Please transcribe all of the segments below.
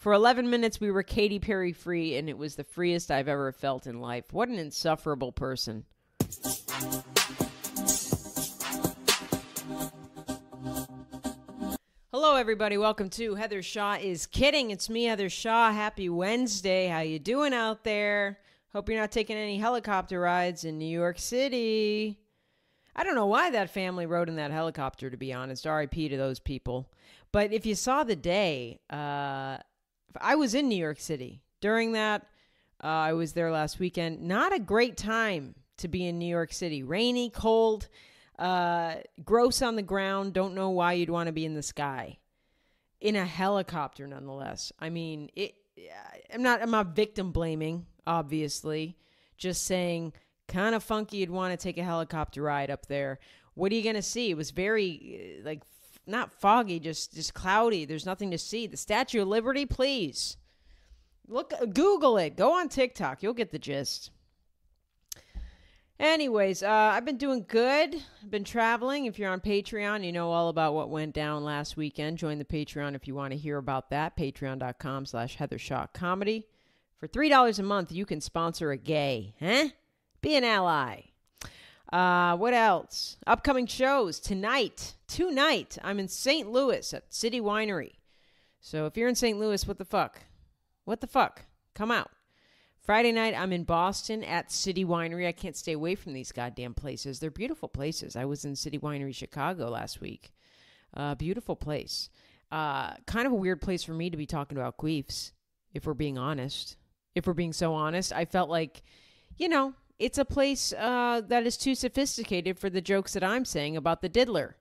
For 11 minutes, we were Katy Perry free, and it was the freest I've ever felt in life. What an insufferable person. Hello, everybody. Welcome to Heather Shaw is Kidding. It's me, Heather Shaw. Happy Wednesday. How you doing out there? Hope you're not taking any helicopter rides in New York City. I don't know why that family rode in that helicopter, to be honest. R.I.P. to those people. But if you saw the day, I was in New York City. During that, I was there last weekend. Not a great time to be in New York City. Rainy, cold, gross on the ground. Don't know why you'd want to be in the sky. In a helicopter, nonetheless. I mean, I'm not victim blaming, obviously. Just saying, kind of funky you'd want to take a helicopter ride up there. What are you going to see? It was very, not foggy, just cloudy. There's nothing to see. The Statue of Liberty, please. Google it. Go on TikTok. You'll get the gist. Anyways, I've been doing good. I've been traveling. If you're on Patreon, you know all about what went down last weekend. Join the Patreon if you want to hear about that. Patreon.com/HeatherShawComedy. For $3 a month, you can sponsor a gay. Huh? Be an ally. What else? Upcoming shows. Tonight, I'm in St. Louis at City Winery. So if you're in St. Louis, what the fuck? Come out. Friday night, I'm in Boston at City Winery. I can't stay away from these goddamn places. They're beautiful places. I was in City Winery, Chicago last week. Beautiful place. Kind of a weird place for me to be talking about queefs, if we're being honest. If we're being so honest, I felt like, it's a place that is too sophisticated for the jokes that I'm saying about the diddler.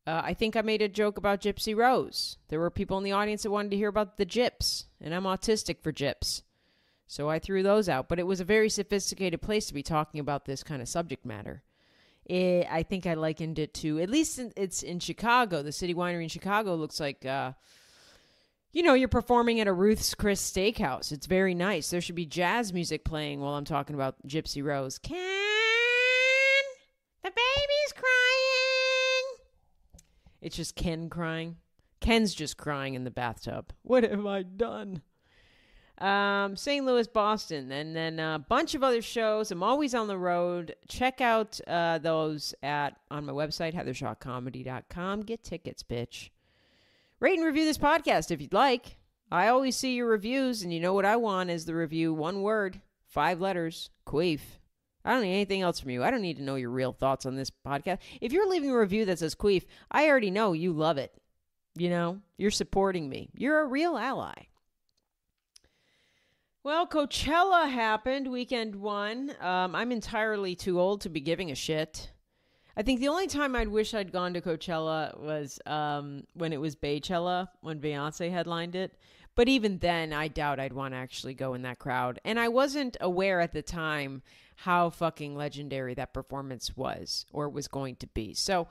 I think I made a joke about Gypsy Rose. There were people in the audience that wanted to hear about the gyps, and I'm autistic for gyps. So I threw those out. But it was a very sophisticated place to be talking about this kind of subject matter. I think I likened it to, at least it's in Chicago. The City Winery in Chicago looks like, you're performing at a Ruth's Chris Steakhouse. It's very nice. There should be jazz music playing while I'm talking about Gypsy Rose. Ken, the baby's crying. It's just Ken crying. Ken's just crying in the bathtub. What have I done? St. Louis, Boston, and then a bunch of other shows. I'm always on the road. Check out those on my website, heathershawcomedy.com. Get tickets, bitch. Rate and review this podcast if you'd like. I always see your reviews, and you know what I want is the review. One word, 5 letters, queef. I don't need anything else from you. I don't need to know your real thoughts on this podcast. If you're leaving a review that says queef, I already know you love it. You're supporting me. You're a real ally. Well, Coachella happened, weekend 1. I'm entirely too old to be giving a shit. I think the only time I'd wish I'd gone to Coachella was when it was Baychella, when Beyonce headlined it. But even then, I doubt I'd want to actually go in that crowd. And I wasn't aware at the time how fucking legendary that performance was or was going to be. So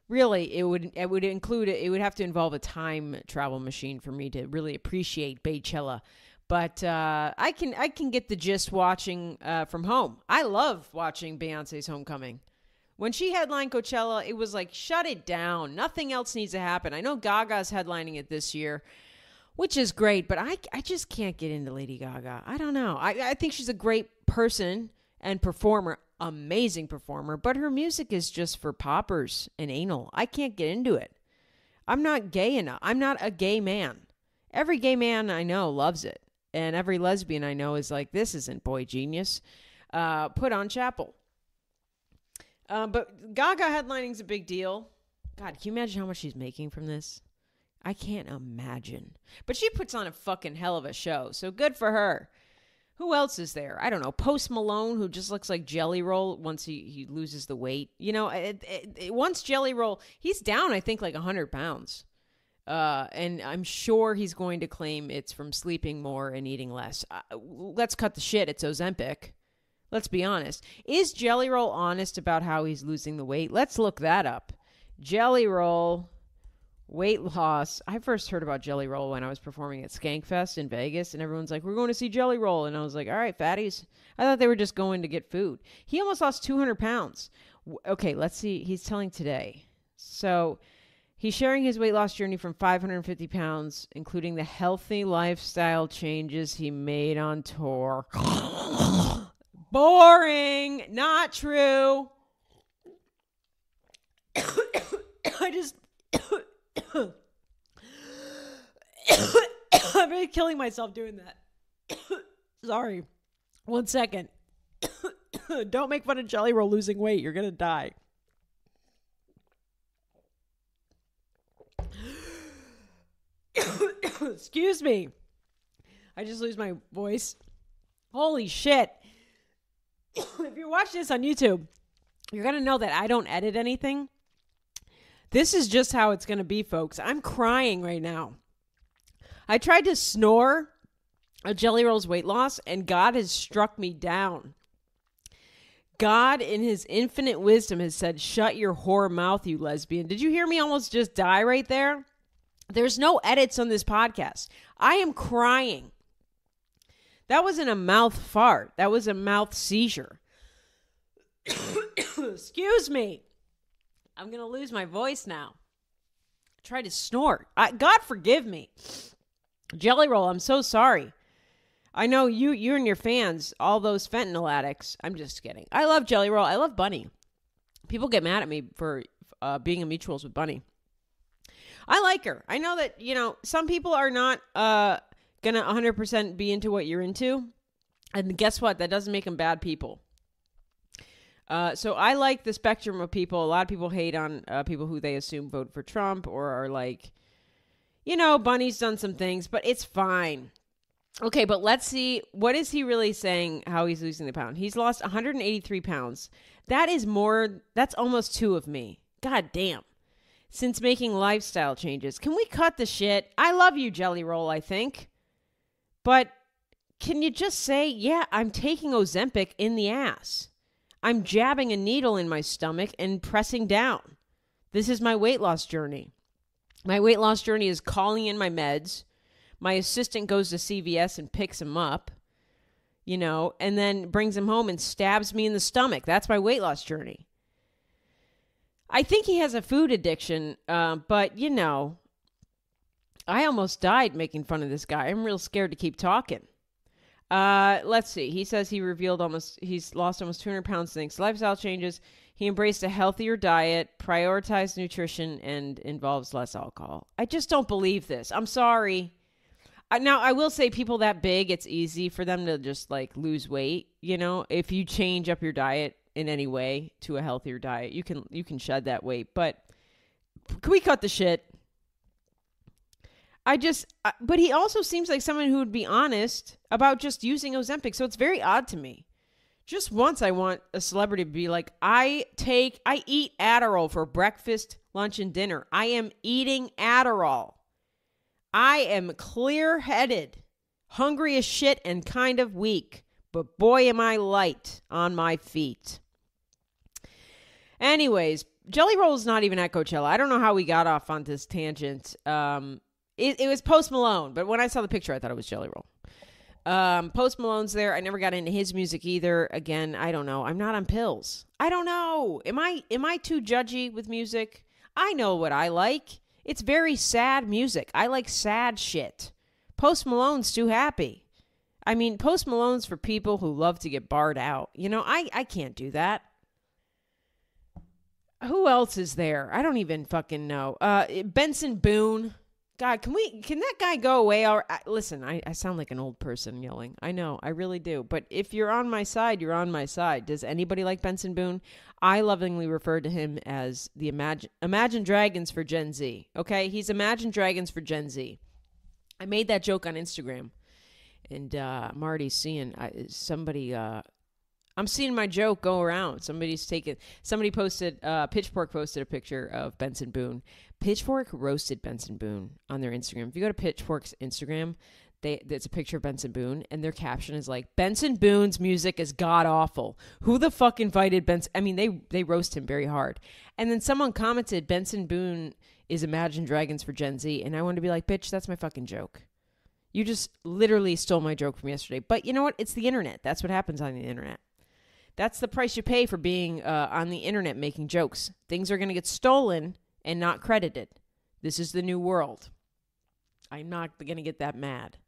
really, it would have to involve a time travel machine for me to really appreciate Baychella. But I can get the gist watching from home. I love watching Beyonce's Homecoming. When she headlined Coachella, it was like, shut it down. Nothing else needs to happen. I know Gaga's headlining it this year, which is great, but I just can't get into Lady Gaga. I don't know. I think she's a great person and performer, amazing performer, but her music is just for poppers and anal. I can't get into it. I'm not gay enough. I'm not a gay man. Every gay man I know loves it. And every lesbian I know is like, this isn't boy genius. Put on Chapel. But Gaga headlining's a big deal. God, can you imagine how much she's making from this? I can't imagine. But she puts on a fucking hell of a show, so good for her. Who else is there? I don't know. Post Malone, who just looks like Jellyroll once he loses the weight. Once Jellyroll, he's down, I think, like 100 pounds. And I'm sure he's going to claim it's from sleeping more and eating less. Let's cut the shit. It's Ozempic. Let's be honest. Is Jellyroll honest about how he's losing the weight? Let's look that up. Jellyroll, weight loss. I first heard about Jellyroll when I was performing at Skankfest in Vegas, and everyone's like, we're going to see Jellyroll. And I was like, all right, fatties. I thought they were just going to get food. He almost lost 200 pounds. Okay, let's see. He's telling today. So He's sharing his weight loss journey from 550 pounds, including the healthy lifestyle changes he made on tour. Boring. Not true. I'm really killing myself doing that. Sorry. 1 second. Don't make fun of Jellyroll losing weight. You're going to die. Excuse me. I just lose my voice. Holy shit. If you're watching this on YouTube, you're going to know that I don't edit anything. This is just how it's going to be, folks. I'm crying right now. I tried to snore a Jellyroll's weight loss, and God has struck me down. God, in his infinite wisdom, has said, shut your whore mouth, you lesbian. Did you hear me almost just die right there? There's no edits on this podcast. I am crying. That wasn't a mouth fart. That was a mouth seizure. Excuse me. I'm going to lose my voice now. I tried to snort. God forgive me. Jellyroll, I'm so sorry. I know you and your fans, all those fentanyl addicts. I'm just kidding. I love Jellyroll. I love Bunny. People get mad at me for being in mutuals with Bunny. I like her. I know that, some people are not going to 100% be into what you're into. And guess what? That doesn't make them bad people. So I like the spectrum of people. A lot of people hate on people who they assume vote for Trump or are like, Bunny's done some things, but it's fine. Okay, but let's see. What is he really saying how he's losing the pound? He's lost 183 pounds. That's almost 2 of me. God damn. Since making lifestyle changes. Can we cut the shit? I love you, Jellyroll, I think. But can you just say, yeah, I'm taking Ozempic in the ass. I'm jabbing a needle in my stomach and pressing down. This is my weight loss journey. My weight loss journey is calling in my meds. My assistant goes to CVS and picks him up, and then brings him home and stabs me in the stomach. That's my weight loss journey. I think he has a food addiction, but, I almost died making fun of this guy. I'm real scared to keep talking. Let's see. He says he's lost almost 200 pounds thanks to lifestyle changes. He embraced a healthier diet, prioritized nutrition, and involves less alcohol. I just don't believe this. I'm sorry. Now, I will say people that big, it's easy for them to just lose weight. If you change up your diet in any way to a healthier diet, you can shed that weight. But can we cut the shit? But he also seems like someone who would be honest about just using Ozempic. So it's very odd to me. Just once I want a celebrity to be like, I eat Adderall for breakfast, lunch, and dinner. I am eating Adderall. I am clear-headed, hungry as shit, and kind of weak. But boy, am I light on my feet. Anyways, Jellyroll is not even at Coachella. I don't know how we got off on this tangent. It was Post Malone, but when I saw the picture, I thought it was Jellyroll. Post Malone's there. I never got into his music either. Again, I don't know. I'm not on pills. I don't know. Am I too judgy with music? I know what I like. It's very sad music. I like sad shit. Post Malone's too happy. I mean, Post Malone's for people who love to get barred out. I can't do that. Who else is there? I don't even fucking know. Benson Boone. God, can that guy go away? Listen, I sound like an old person yelling. I know, I really do. But if you're on my side, you're on my side. Does anybody like Benson Boone? I lovingly refer to him as the Imagine Dragons for Gen Z. Okay, he's Imagine Dragons for Gen Z. I made that joke on Instagram, and I'm already seeing somebody. I'm seeing my joke go around. Somebody posted. Pitchfork posted a picture of Benson Boone. Pitchfork roasted Benson Boone on their Instagram. If you go to Pitchfork's Instagram, it's a picture of Benson Boone, and their caption is like, Benson Boone's music is god-awful. Who the fuck invited Benson? I mean, they roast him very hard. And then someone commented, Benson Boone is Imagine Dragons for Gen Z, and I wanted to be like, bitch, that's my fucking joke. You just literally stole my joke from yesterday. But you know what? It's the internet. That's what happens on the internet. That's the price you pay for being on the internet making jokes. Things are going to get stolen and not credited. This is the new world. I'm not going to get that mad.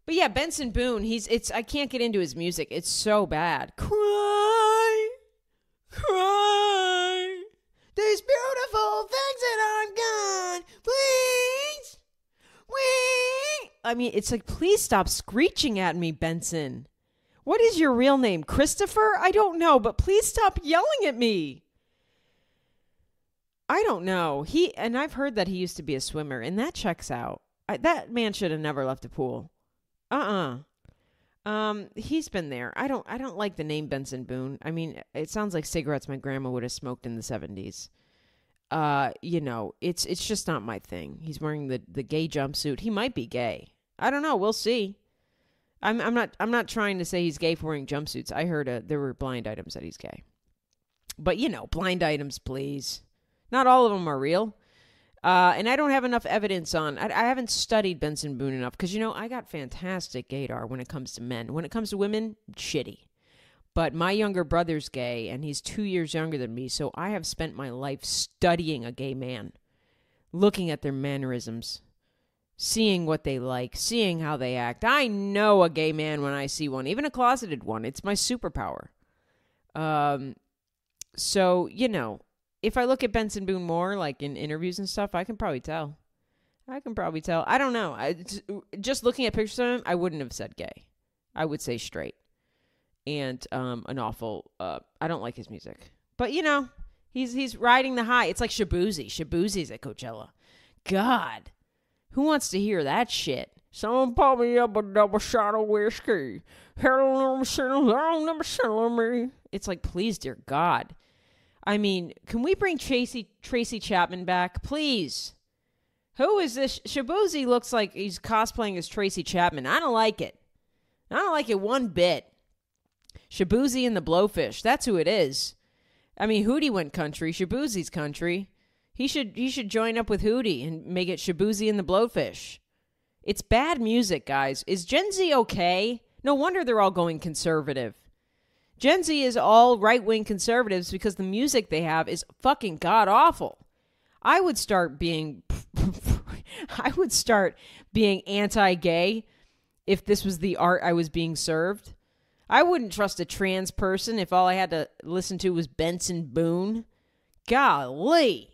But yeah, Benson Boone, I can't get into his music. It's so bad. Cry, cry, these beautiful things that I'm gone, please, wait. I mean, it's like, please stop screeching at me, Benson. What is your real name? Christopher? I don't know, but please stop yelling at me. I don't know. And I've heard that he used to be a swimmer, and that checks out. That man should have never left a pool. He's been there. I don't like the name Benson Boone. I mean, it sounds like cigarettes my grandma would have smoked in the 70s. It's just not my thing. He's wearing the gay jumpsuit. He might be gay. I don't know. We'll see. I'm not trying to say he's gay for wearing jumpsuits. I heard there were blind items that he's gay. But blind items, please. Not all of them are real. And I don't have enough evidence on. I haven't studied Benson Boone enough because I got fantastic gaydar when it comes to men. When it comes to women, shitty. But my younger brother's gay, and he's 2 years younger than me, so I have spent my life studying a gay man, looking at their mannerisms, seeing what they like, seeing how they act. I know a gay man when I see one, even a closeted one. It's my superpower. So, if I look at Benson Boone more, like in interviews and stuff, I can probably tell. I don't know. Just looking at pictures of him, I wouldn't have said gay. I would say straight. And an awful, I don't like his music. But, he's riding the high. It's like Shabuzi. Shabuzi's at Coachella. God, who wants to hear that shit? Someone pour me up a double shot of whiskey. It's like, please, dear God. I mean, can we bring Tracy Chapman back, please? Who is this? Shabuzi looks like he's cosplaying as Tracy Chapman. I don't like it. I don't like it one bit. Shabuzi and the Blowfish. That's who it is. I mean, Hootie went country. Shabuzi's country. He should join up with Hootie and make it Shabuzi and the Blowfish. It's bad music, guys. Is Gen Z okay? No wonder they're all going conservative. Gen Z is all right-wing conservatives because the music they have is fucking god-awful. I would start being anti-gay if this was the art I was being served. I wouldn't trust a trans person if all I had to listen to was Benson Boone. Golly.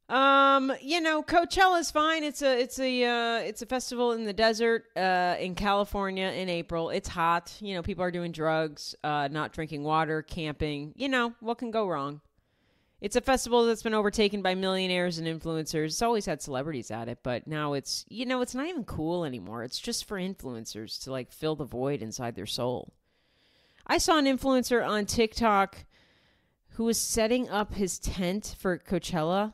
Coachella's fine. It's a festival in the desert, in California in April. It's hot. People are doing drugs, not drinking water, camping. What can go wrong? It's a festival that's been overtaken by millionaires and influencers. It's always had celebrities at it, but now it's not even cool anymore. It's just for influencers to fill the void inside their soul. I saw an influencer on TikTok who was setting up his tent for Coachella.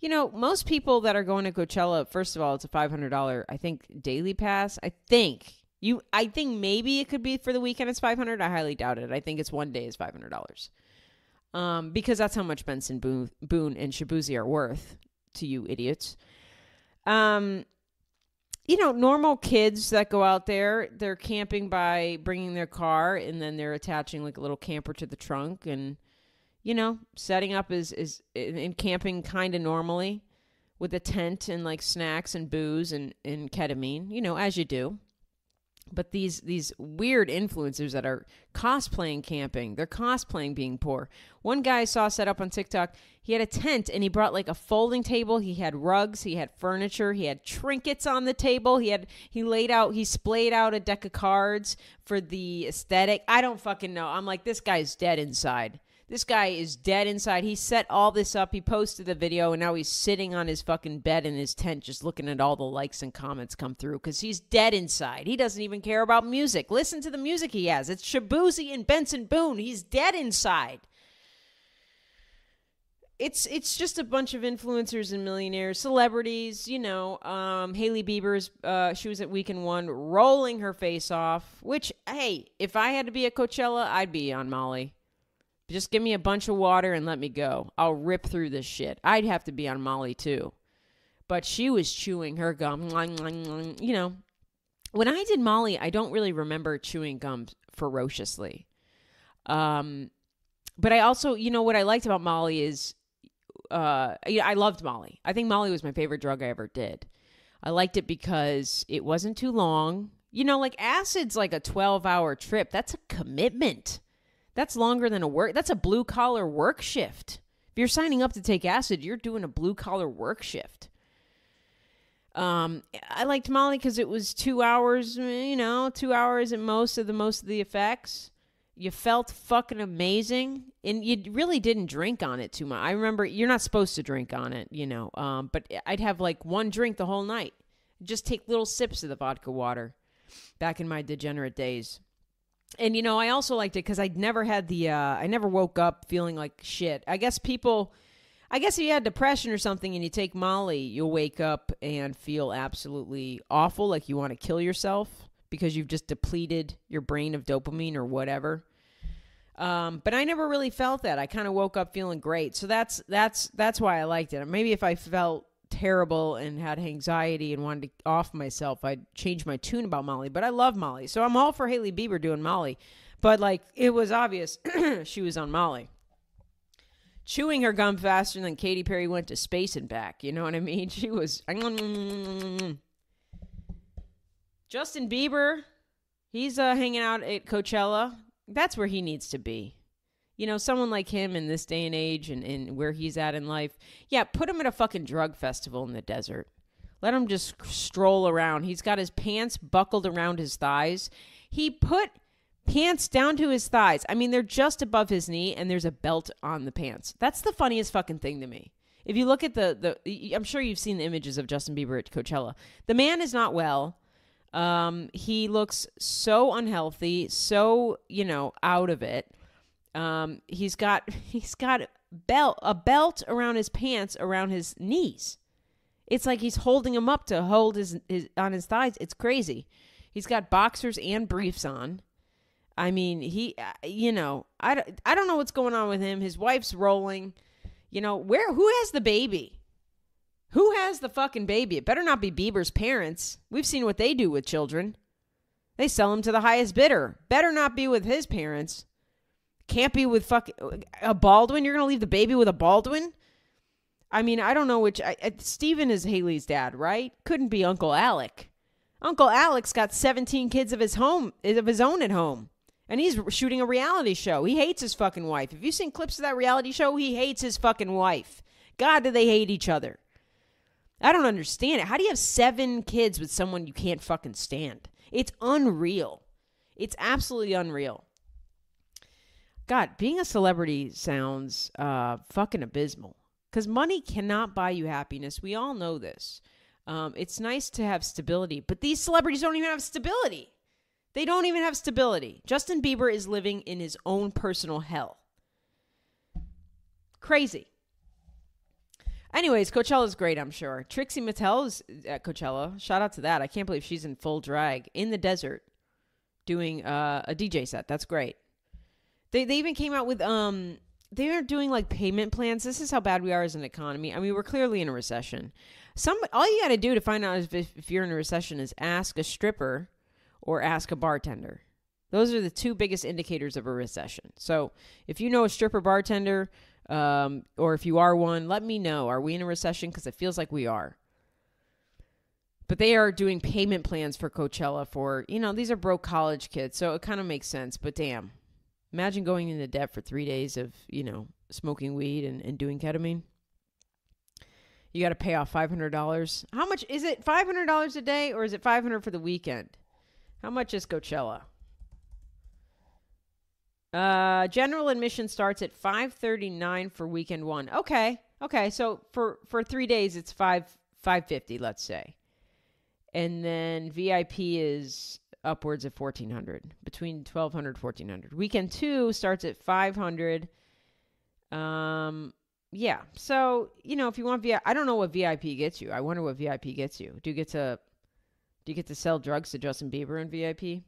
Most people that are going to Coachella, first of all, it's a $500, I think, daily pass. I think maybe it could be for the weekend it's $500. I highly doubt it. I think it's one day is $500. Because that's how much Benson Boone and Shabuzi are worth to you idiots. Normal kids that go out there, they're camping by bringing their car and then they're attaching a little camper to the trunk and setting up is in camping kind of normally with a tent and snacks and booze and ketamine, as you do. But these weird influencers that are cosplaying camping, they're cosplaying being poor. One guy I saw set up on TikTok, he had a tent and he brought a folding table. He had rugs, he had furniture, he had trinkets on the table. He splayed out a deck of cards for the aesthetic. I don't fucking know. I'm like, this guy's dead inside. This guy is dead inside. He set all this up. He posted the video, and now he's sitting on his fucking bed in his tent just looking at all the likes and comments come through because he's dead inside. He doesn't even care about music. Listen to the music he has. It's Shabuzi and Benson Boone. He's dead inside. It's just a bunch of influencers and millionaires, celebrities, Hailey Bieber's, she was at Weekend One rolling her face off, which, hey, if I had to be at Coachella, I'd be on Molly. Just give me a bunch of water and let me go. I'll rip through this shit. I'd have to be on Molly too. But she was chewing her gum. When I did Molly, I don't really remember chewing gum ferociously. But I also, what I liked about Molly is I loved Molly. I think Molly was my favorite drug I ever did. I liked it because it wasn't too long. Like acid's like a 12-hour trip. That's a commitment. That's longer than that's a blue collar work shift. If you're signing up to take acid, you're doing a blue collar work shift. I liked Molly because it was 2 hours, 2 hours at most of the effects. You felt fucking amazing, and you really didn't drink on it too much. I remember you're not supposed to drink on it, but I'd have like one drink the whole night. Just take little sips of the vodka water back in my degenerate days. And, I also liked it because I'd never had I never woke up feeling like shit. I guess if you had depression or something and you take Molly, you'll wake up and feel absolutely awful, like you want to kill yourself because you've just depleted your brain of dopamine or whatever. But I never really felt that. I kind of woke up feeling great. So that's why I liked it. Maybe if I felt terrible and had anxiety and wanted to off myself, I'd change my tune about Molly. But I love Molly. So I'm all for Hailey Bieber doing Molly. But it was obvious she was on Molly. Chewing her gum faster than Katy Perry went to space and back. You know what I mean? She was... Justin Bieber, he's hanging out at Coachella. That's where he needs to be. Someone like him in this day and age and where he's at in life. Yeah, put him at a fucking drug festival in the desert. Let him just stroll around. He's got his pants buckled around his thighs. He put pants down to his thighs. I mean, they're just above his knee, and there's a belt on the pants. That's the funniest fucking thing to me. If you look at I'm sure you've seen the images of Justin Bieber at Coachella. The man is not well. He looks so unhealthy, so, out of it. He's got a belt around his pants, around his knees. It's like he's holding him up to hold his on his thighs. It's crazy. He's got boxers and briefs on. I mean, I don't know what's going on with him. His wife's rolling. Who has the baby? Who has the fucking baby? It better not be Bieber's parents. We've seen what they do with children. They sell them to the highest bidder. Better not be with his parents. Can't be with a Baldwin. You're going to leave the baby with a Baldwin? I mean, I don't know which. Steven is Hailey's dad, right? Couldn't be Uncle Alec. Uncle Alec's got 17 kids of his own at home. And he's shooting a reality show. He hates his fucking wife. Have you seen clips of that reality show? He hates his fucking wife. God, do they hate each other. I don't understand it. How do you have 7 kids with someone you can't fucking stand? It's unreal. It's absolutely unreal. God, being a celebrity sounds fucking abysmal. Because money cannot buy you happiness. We all know this. It's nice to have stability, but these celebrities don't even have stability. They don't even have stability. Justin Bieber is living in his own personal hell. Crazy. Anyways, Coachella's great, I'm sure. Trixie Mattel's at Coachella. Shout out to that. I can't believe she's in full drag in the desert doing a DJ set. That's great. They even came out with they are doing like payment plans. This is how bad we are as an economy. I mean, we're clearly in a recession. All you got to do to find out if you're in a recession is ask a stripper or ask a bartender. Those are the 2 biggest indicators of a recession. So if you know a stripper, bartender, or if you are one, let me know. Are we in a recession? Because it feels like we are. But they are doing payment plans for Coachella for, these are broke college kids. So it kind of makes sense. But damn, imagine going into debt for 3 days of, smoking weed and doing ketamine. You got to pay off $500. How much is it? $500 a day, or is it $500 for the weekend? How much is Coachella? General admission starts at $539 for weekend 1. Okay. So for 3 days, it's $550, let's say. And then VIP is upwards of $1,400, between $1,200, $1,400. Weekend 2 starts at $500. Yeah. So, if you want VIP, I don't know what VIP gets you. I wonder what VIP gets you. Do you get to sell drugs to Justin Bieber in VIP?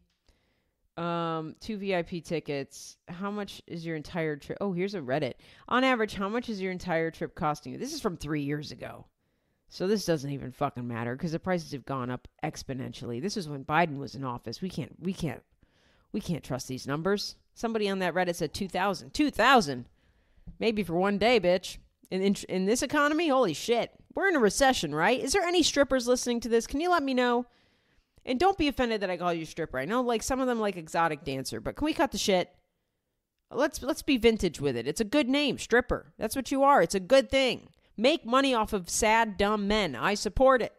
2 VIP tickets. How much is your entire trip? Oh, here's a Reddit. On average, how much is your entire trip costing you? This is from 3 years ago. So this doesn't even fucking matter because the prices have gone up exponentially. This is when Biden was in office. We can't trust these numbers. Somebody on that Reddit said 2,000. 2,000. Maybe for one day, bitch. In this economy, holy shit. We're in a recession, right? Is there any strippers listening to this? Can you let me know? And don't be offended that I call you stripper. I know like some of them like exotic dancer, but can we cut the shit? Let's be vintage with it. It's a good name, stripper. That's what you are. It's a good thing. Make money off of sad, dumb men. I support it.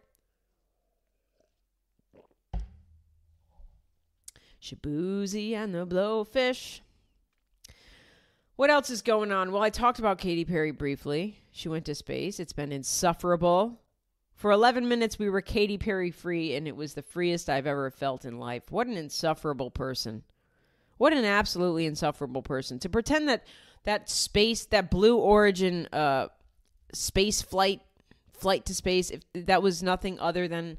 Shabuzi and the Blowfish. What else is going on? Well, I talked about Katy Perry briefly. She went to space. It's been insufferable. For 11 minutes, we were Katy Perry free, and it was the freest I've ever felt in life. What an insufferable person. What an absolutely insufferable person. To pretend that Blue Origin space flight to space, if that was nothing other than,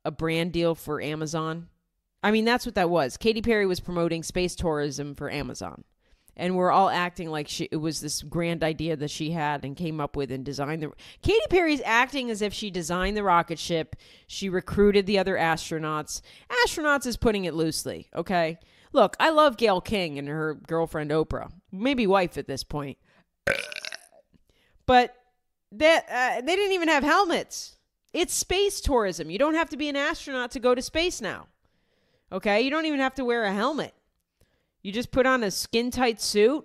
a brand deal for Amazon. I mean, that's what that was. Katy Perry was promoting space tourism for Amazon. And we're all acting like it was this grand idea that she had and came up with and designed Katy Perry's acting as if she designed the rocket ship. She recruited the other astronauts. Astronauts is putting it loosely, okay? Look, I love Gayle King and her girlfriend Oprah. Maybe wife at this point. But they didn't even have helmets. It's space tourism. You don't have to be an astronaut to go to space now. Okay? You don't even have to wear a helmet. You just put on a skin-tight suit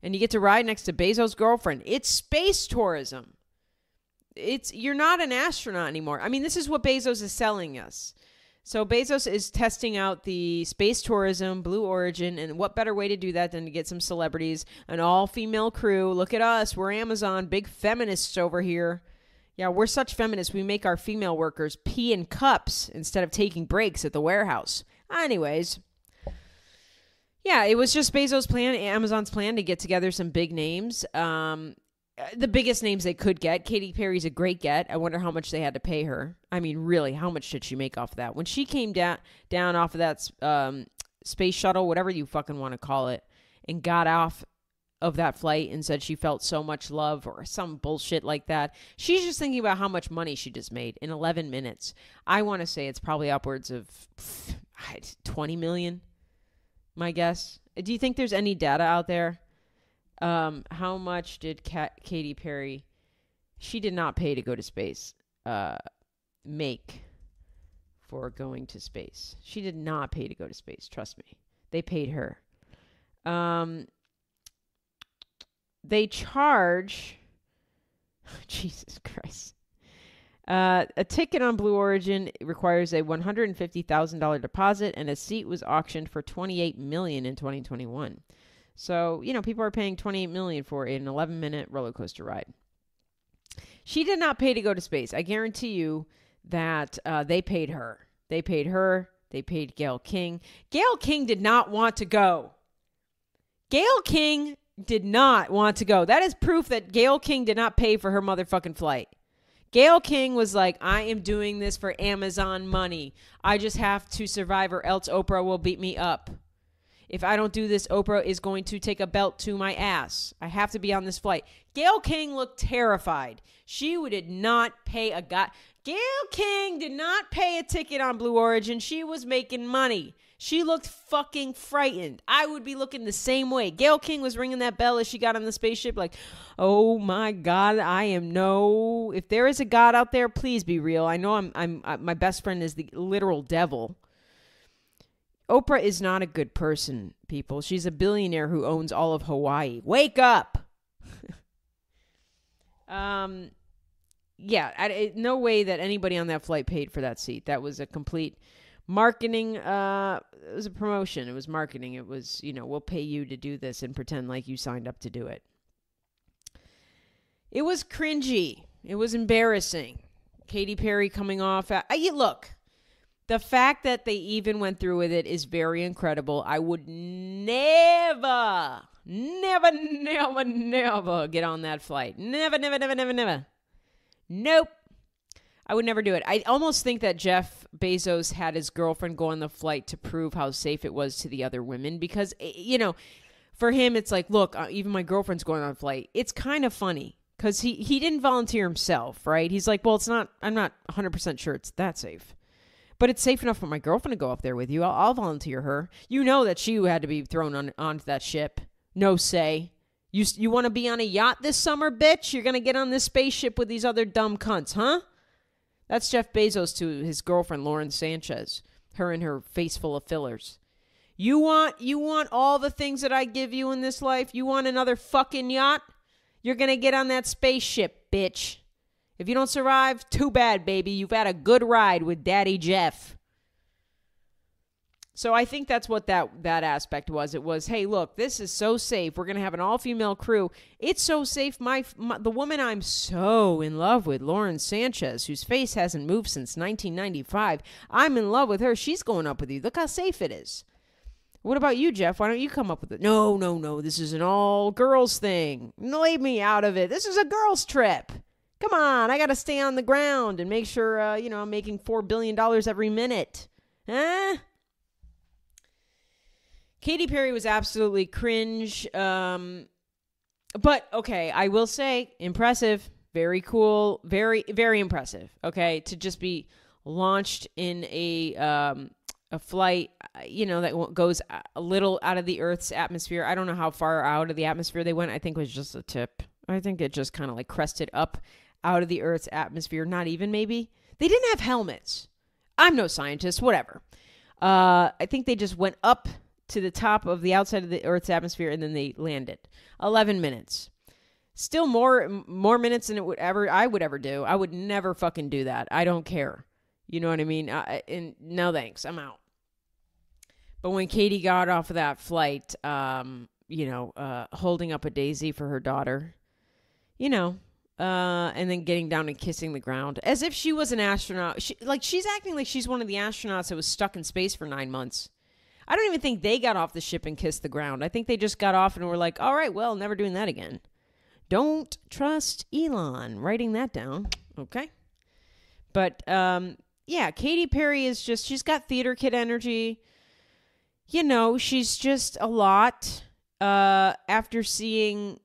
and you get to ride next to Bezos' girlfriend. It's space tourism. You're not an astronaut anymore. I mean, this is what Bezos is selling us. So Bezos is testing out the space tourism, Blue Origin, and what better way to do that than to get some celebrities, an all-female crew. Look at us. We're Amazon, big feminists over here. Yeah, we're such feminists. We make our female workers pee in cups instead of taking breaks at the warehouse. Anyways, yeah, it was just Bezos' plan, Amazon's plan to get together some big names. The biggest names they could get. Katy Perry's a great get. I wonder how much they had to pay her. I mean, really, how much did she make off of that? When she came down off of that space shuttle, whatever you fucking want to call it, and got off of that flight and said she felt so much love or some bullshit like that. She's just thinking about how much money she just made in 11 minutes. I want to say it's probably upwards of 20 million, my guess. Do you think there's any data out there? How much did Katy Perry, she did not pay to go to space, make for going to space? She did not pay to go to space. Trust me. They paid her. They charge, Jesus Christ. A ticket on Blue Origin requires a $150,000 deposit, and a seat was auctioned for $28 million in 2021. So, people are paying $28 million for an 11-minute roller coaster ride. She did not pay to go to space. I guarantee you that they paid her. They paid her. They paid Gayle King. Gayle King did not want to go. Gayle King did not want to go. That is proof that Gayle King did not pay for her motherfucking flight. Gayle King was like, I am doing this for Amazon money. I just have to survive or else Oprah will beat me up. If I don't do this, Oprah is going to take a belt to my ass. I have to be on this flight. Gayle King looked terrified. She did not pay a guy. Gayle King did not pay a ticket on Blue Origin. She was making money. She looked fucking frightened. I would be looking the same way. Gayle King was ringing that bell as she got on the spaceship like, oh my God, if there is a God out there, please be real. I know my best friend is the literal devil. Oprah is not a good person, people. She's a billionaire who owns all of Hawaii. Wake up! Yeah, no way that anybody on that flight paid for that seat. That was a complete marketing. It was a promotion. It was marketing. It was, we'll pay you to do this and pretend like you signed up to do it. It was cringy. It was embarrassing. Katy Perry coming off. Look. The fact that they even went through with it is very incredible. I would never get on that flight. Never. Nope. I would never do it. I almost think that Jeff Bezos had his girlfriend go on the flight to prove how safe it was to the other women because, for him, it's like, look, even my girlfriend's going on a flight. It's kind of funny because he didn't volunteer himself, right? He's like, well, I'm not 100% sure it's that safe. But it's safe enough for my girlfriend to go up there with you. I'll volunteer her. You know that she had to be thrown onto that ship. No say. You want to be on a yacht this summer, bitch? You're going to get on this spaceship with these other dumb cunts, huh? That's Jeff Bezos to his girlfriend, Lauren Sanchez. Her and her face full of fillers. You want all the things that I give you in this life? You want another fucking yacht? You're going to get on that spaceship, bitch. If you don't survive, too bad, baby. You've had a good ride with Daddy Jeff. So I think that's what that aspect was. It was, hey, look, this is so safe. We're going to have an all-female crew. It's so safe. The woman I'm so in love with, Lauren Sanchez, whose face hasn't moved since 1995. I'm in love with her. She's going up with you. Look how safe it is. What about you, Jeff? Why don't you come up with it? No. This is an all-girls thing. Leave me out of it. This is a girls' trip. Come on. I got to stay on the ground and make sure, I'm making $4 billion every minute. Huh? Katy Perry was absolutely cringe. But, okay, I will say, impressive. Very cool. Very, very impressive. Okay, to just be launched in a flight, that goes a little out of the Earth's atmosphere. I don't know how far out of the atmosphere they went. I think it was just a tip. I think it just kind of like crested up out of the Earth's atmosphere. Not even, maybe. They didn't have helmets. I'm no scientist, whatever. I think they just went up to the top of the outside of the Earth's atmosphere and then they landed. 11 minutes. Still more minutes than I would ever do. I would never fucking do that. I don't care. You know what I mean? And no thanks. I'm out. But when Katy got off of that flight, holding up a daisy for her daughter, and then getting down and kissing the ground as if she was an astronaut. She's acting like she's one of the astronauts that was stuck in space for 9 months. I don't even think they got off the ship and kissed the ground. I think they just got off and were like, all right, well, never doing that again. Don't trust Elon. Writing that down. Okay. But, Katy Perry is she's got theater kid energy. She's just a lot. After seeing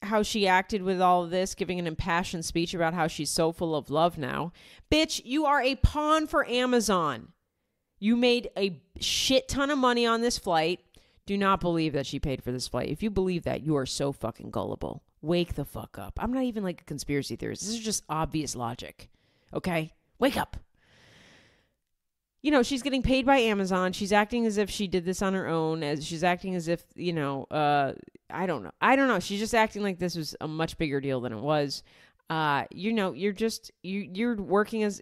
how she acted with all of this, giving an impassioned speech about how she's so full of love now. Bitch, you are a pawn for Amazon. You made a shit ton of money on this flight. Do not believe that she paid for this flight. If you believe that, you are so fucking gullible. Wake the fuck up. I'm not even like a conspiracy theorist. This is just obvious logic. Okay? Wake up. She's getting paid by Amazon. She's acting as if she did this on her own. She's acting as if, I don't know. She's just acting like this was a much bigger deal than it was. You're working as,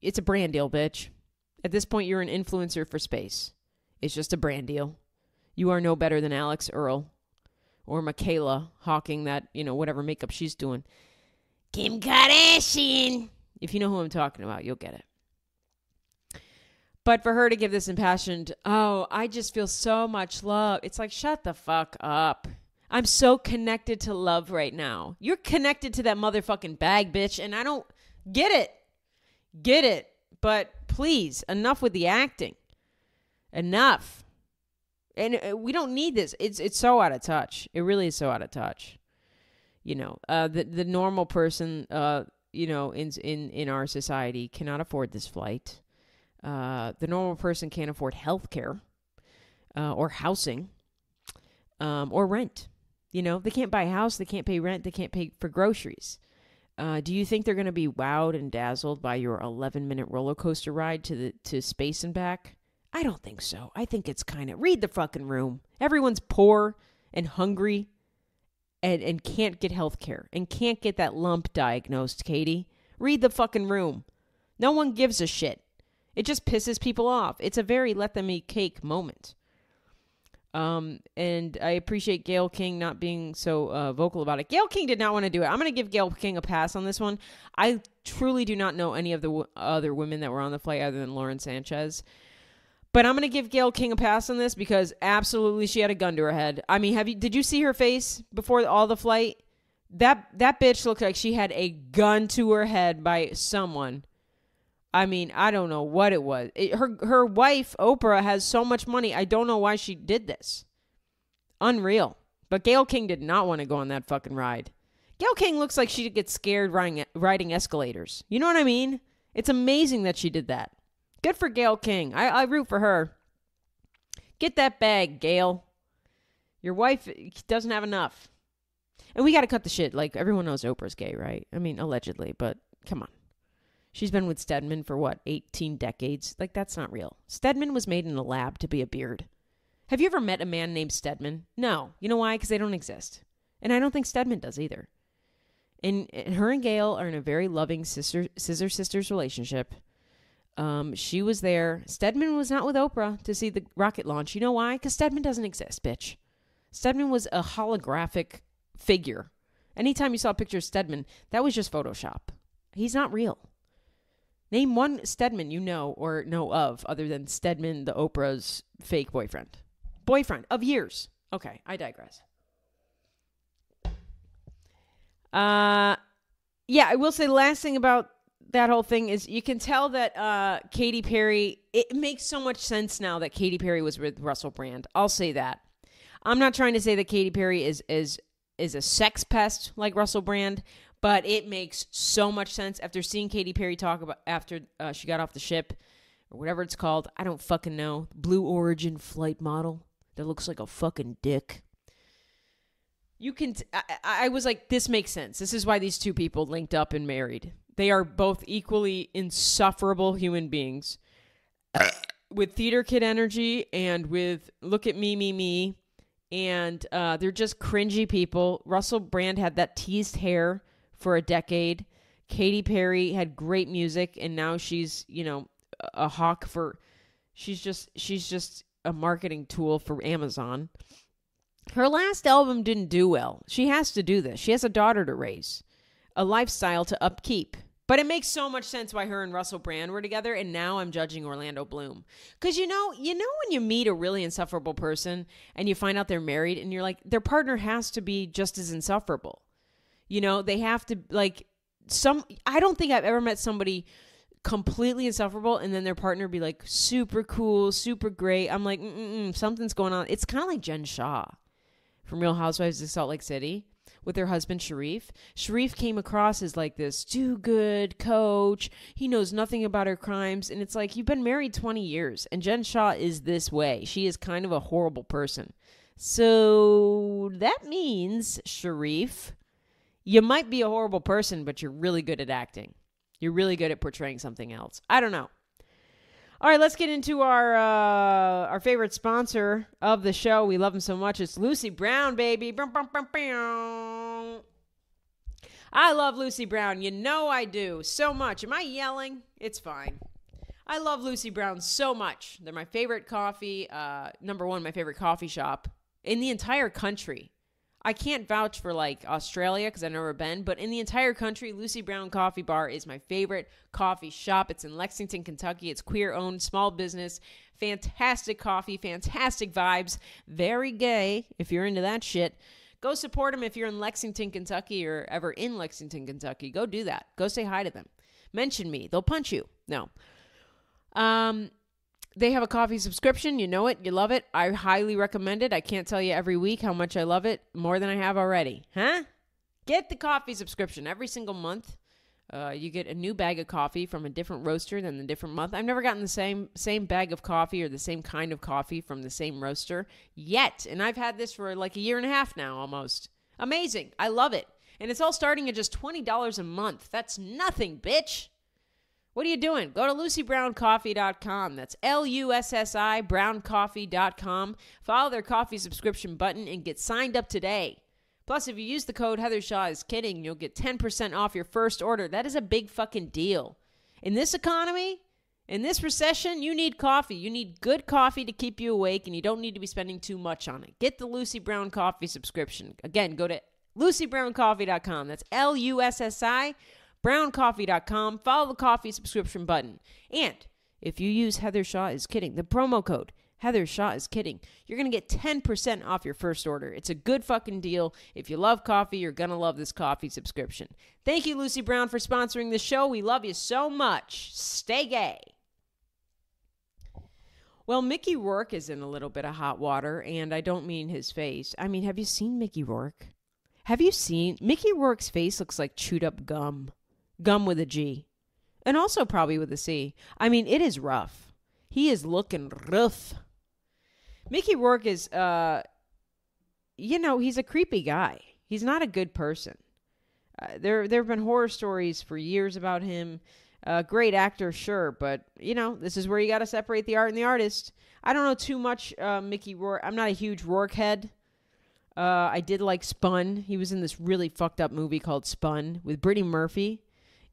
it's a brand deal, bitch. At this point, you're an influencer for space. It's just a brand deal. You are no better than Alex Earl or Michaela hawking that, whatever makeup she's doing. Kim Kardashian. If you know who I'm talking about, you'll get it. But for her to give this impassioned, I just feel so much love. It's like, shut the fuck up. I'm so connected to love right now. You're connected to that motherfucking bag, bitch, and I don't get it. Get it. But please, enough with the acting. Enough. And we don't need this. It's so out of touch. It really is so out of touch. The normal person, in our society cannot afford this flight. The normal person can't afford health care or housing or rent. They can't buy a house. They can't pay rent. They can't pay for groceries. Do you think they're going to be wowed and dazzled by your 11-minute roller coaster ride to space and back? I don't think so. I think it's kind of, read the fucking room. Everyone's poor and hungry and can't get health care and can't get that lump diagnosed, Katy. Read the fucking room. No one gives a shit. It just pisses people off. It's a very let them eat cake moment. And I appreciate Gayle King not being so vocal about it. Gayle King did not want to do it. I'm going to give Gayle King a pass on this one. I truly do not know any of the other women that were on the flight other than Lauren Sanchez. But I'm going to give Gayle King a pass on this because absolutely she had a gun to her head. I mean, did you see her face before all the flight? That bitch looked like she had a gun to her head by someone. I mean, I don't know what it was. Her wife, Oprah, has so much money. I don't know why she did this. Unreal. But Gayle King did not want to go on that fucking ride. Gayle King looks like she'd get scared riding escalators. You know what I mean? It's amazing that she did that. Good for Gayle King. I root for her. Get that bag, Gayle. Your wife doesn't have enough. And we got to cut the shit. Like, everyone knows Oprah's gay, right? I mean, allegedly, but come on. She's been with Stedman for what, 18 decades? Like, that's not real. Stedman was made in a lab to be a beard. Have you ever met a man named Stedman? No. You know why? Because they don't exist. And I don't think Stedman does either. And her and Gayle are in a very loving scissor-sisters relationship. She was there. Stedman was not with Oprah to see the rocket launch. You know why? Because Stedman doesn't exist, bitch. Stedman was a holographic figure. Anytime you saw a picture of Stedman, that was just Photoshop. He's not real. Name one Stedman you know or know of other than Stedman, the Oprah's fake boyfriend. Boyfriend of years. Okay, I digress. Yeah, I will say the last thing about that whole thing is you can tell that Katy Perry, it makes so much sense now that Katy Perry was with Russell Brand. I'll say that. I'm not trying to say that Katy Perry is a sex pest like Russell Brand, but it makes so much sense after seeing Katy Perry talk about after she got off the ship or whatever it's called. I don't fucking know. Blue Origin flight model that looks like a fucking dick. You can, I was like, this makes sense. This is why these two people linked up and married. They are both equally insufferable human beings with theater kid energy and with look at me. And they're just cringy people. Russell Brand had that teased hair for a decade. Katy Perry had great music, and now she's, a hawk for, she's just a marketing tool for Amazon. Her last album didn't do well. She has to do this. She has a daughter to raise, a lifestyle to upkeep. But it makes so much sense why her and Russell Brand were together, and now I'm judging Orlando Bloom. Because you know when you meet a really insufferable person and you find out they're married and you're like, their partner has to be just as insufferable. They have to, I don't think I've ever met somebody completely insufferable and then their partner be like super cool, super great. I'm like, something's going on. It's kind of like Jen Shah from Real Housewives of Salt Lake City with her husband, Sharif. Sharif came across as like this do-good coach. He knows nothing about her crimes. And it's like, you've been married 20 years and Jen Shah is this way. She is kind of a horrible person. So that means, Sharif, you might be a horrible person, but you're really good at acting. You're really good at portraying something else. I don't know. All right, let's get into our favorite sponsor of the show. We love him so much. It's Lucy Brown, baby. I love Lucy Brown. You know I do. So much. Am I yelling? It's fine. I love Lucy Brown so much. They're my favorite coffee. Number one, my favorite coffee shop in the entire country. I can't vouch for Australia because I've never been, but in the entire country, Lucy Brown Coffee Bar is my favorite coffee shop. It's in Lexington, Kentucky. It's queer-owned, small business, fantastic coffee, fantastic vibes, very gay if you're into that shit. Go support them if you're in Lexington, Kentucky or ever in Lexington, Kentucky. Go do that. Go say hi to them. Mention me. They'll punch you. No. They have a coffee subscription. You know it. You love it. I highly recommend it. I can't tell you every week how much I love it. More than I have already. Huh? Get the coffee subscription every single month. You get a new bag of coffee from a different roaster than the different month. I've never gotten the same bag of coffee or the same kind of coffee from the same roaster yet. And I've had this for like a year and a half now almost. Amazing. I love it. And it's all starting at just $20 a month. That's nothing, bitch. What are you doing? Go to LucyBrownCoffee.com. That's LUSSI browncoffee.com. Follow their coffee subscription button and get signed up today. Plus, if you use the code Heather Shaw is kidding, you'll get 10% off your first order. That is a big fucking deal. In this economy, in this recession, you need coffee. You need good coffee to keep you awake, and you don't need to be spending too much on it. Get the Lucy Brown Coffee subscription. Again, go to LucyBrownCoffee.com. That's LUSSI browncoffee.com. Follow the coffee subscription button. And if you use Heather Shaw is kidding, the promo code Heather Shaw is kidding, you're going to get 10% off your first order. It's a good fucking deal. If you love coffee, you're going to love this coffee subscription. Thank you, Lucy Brown, for sponsoring the show. We love you so much. Stay gay. Well, Mickey Rourke is in a little bit of hot water, and I don't mean his face. I mean, have you seen Mickey Rourke? Have you seen? Mickey Rourke's face looks like chewed up gum. Gum with a G. And also probably with a C. I mean, it is rough. He is looking rough. Mickey Rourke is, he's a creepy guy. He's not a good person. There have been horror stories for years about him. Great actor, sure, but, this is where you got to separate the art and the artist. I don't know too much Mickey Rourke. I'm not a huge Rourke head. I did like Spun. He was in this really fucked up movie called Spun with Brittany Murphy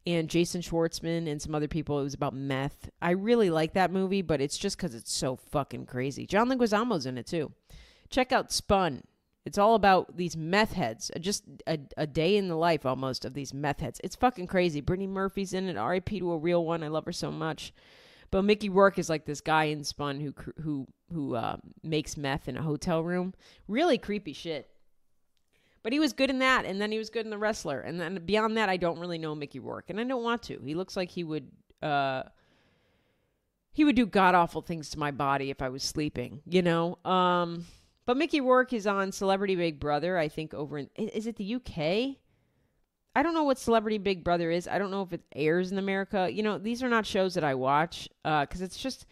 and Jason Schwartzman and some other people. It was about meth. I really like that movie, but it's just because it's so fucking crazy. John Leguizamo's in it, too. Check out Spun. It's all about these meth heads. Just a day in the life, almost, of these meth heads. It's fucking crazy. Brittany Murphy's in it. R.I.P. to a real one. I love her so much. But Mickey Rourke is like this guy in Spun who makes meth in a hotel room. Really creepy shit. But he was good in that, and then he was good in The Wrestler. And then beyond that, I don't really know Mickey Rourke, and I don't want to. He looks like he would do god-awful things to my body if I was sleeping, But Mickey Rourke is on Celebrity Big Brother, I think over in... Is it the UK? I don't know what Celebrity Big Brother is. I don't know if it airs in America. These are not shows that I watch because it's just...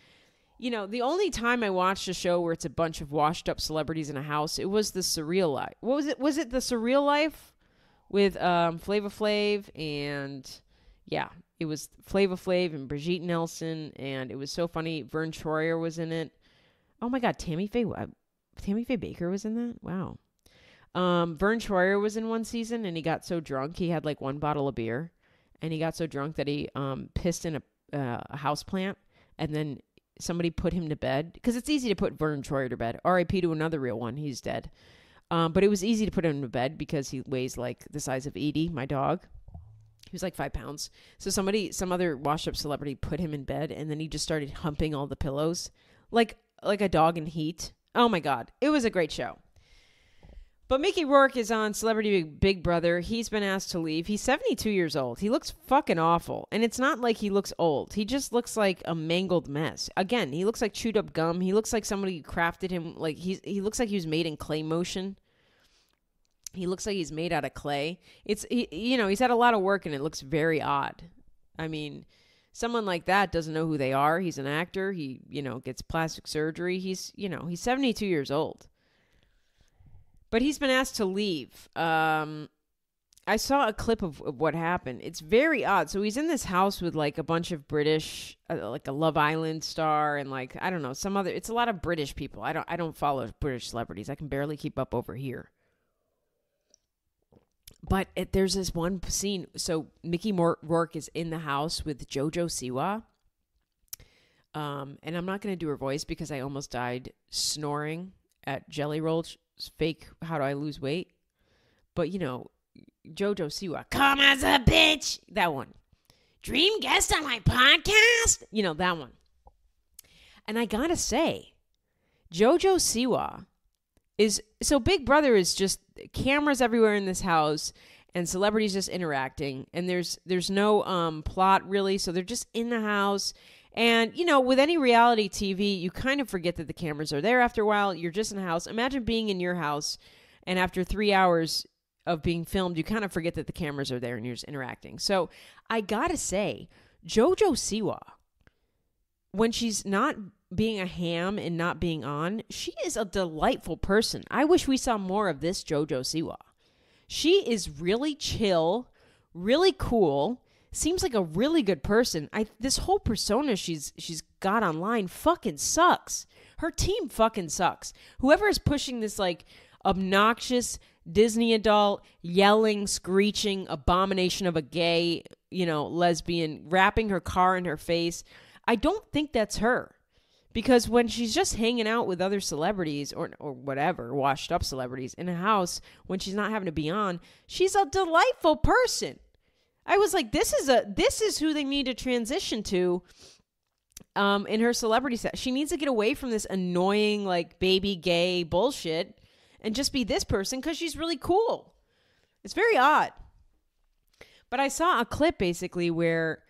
the only time I watched a show where it's a bunch of washed up celebrities in a house, it was The Surreal Life. What was it? Was it The Surreal Life with Flava Flav and it was Flava Flav and Brigitte Nelson, and it was so funny. Vern Troyer was in it. Oh my God, Tammy Faye Baker was in that? Wow. Vern Troyer was in one season, and he got so drunk he had like one bottle of beer, and he got so drunk that he pissed in a house plant, and then somebody put him to bed, because it's easy to put Vern Troyer to bed. R.I.P. to another real one. He's dead. But it was easy to put him to bed because he weighs like the size of Edie, my dog. He was like 5 pounds. So some other washed-up celebrity put him in bed, and then he just started humping all the pillows like a dog in heat. Oh my God. It was a great show. But Mickey Rourke is on Celebrity Big Brother. He's been asked to leave. He's 72 years old. He looks fucking awful. And it's not like he looks old. He just looks like a mangled mess. Again, he looks like chewed up gum. He looks like somebody crafted him. Like he looks like he was made in clay motion. He looks like he's made out of clay. He's had a lot of work and it looks very odd. I mean, someone like that doesn't know who they are. He's an actor. He, gets plastic surgery. He's 72 years old. But he's been asked to leave. I saw a clip of what happened. It's very odd. So he's in this house with like a bunch of British, like a Love Island star, and like, I don't know, some other. It's a lot of British people. I don't follow British celebrities. I can barely keep up over here. But there's this one scene. So Mickey Rourke is in the house with Jojo Siwa. And I'm not going to do her voice because I almost died snoring at Jellyroll. Fake How Do I Lose Weight? But Jojo Siwa, come as a bitch, that one. Dream guest on my podcast, that one. And I gotta say, Jojo Siwa is so Big Brother is just cameras everywhere in this house and celebrities just interacting, and there's no plot really, so they're just in the house. And, with any reality TV, you kind of forget that the cameras are there after a while. You're just in a house. Imagine being in your house, and after 3 hours of being filmed, you kind of forget that the cameras are there and you're just interacting. So I gotta say, Jojo Siwa, when she's not being a ham and not being on, she is a delightful person. I wish we saw more of this Jojo Siwa. She is really chill, really cool. Seems like a really good person. This whole persona she's got online fucking sucks. Her team fucking sucks. Whoever is pushing this like obnoxious Disney adult, yelling, screeching abomination of a gay, lesbian, wrapping her car in her face, I don't think that's her. Because when she's just hanging out with other celebrities or whatever, washed up celebrities in a house, when she's not having to be on, she's a delightful person. I was like, this is who they need to transition to in her celebrity set. She needs to get away from this annoying, like, baby gay bullshit and just be this person because she's really cool. It's very odd. But I saw a clip basically where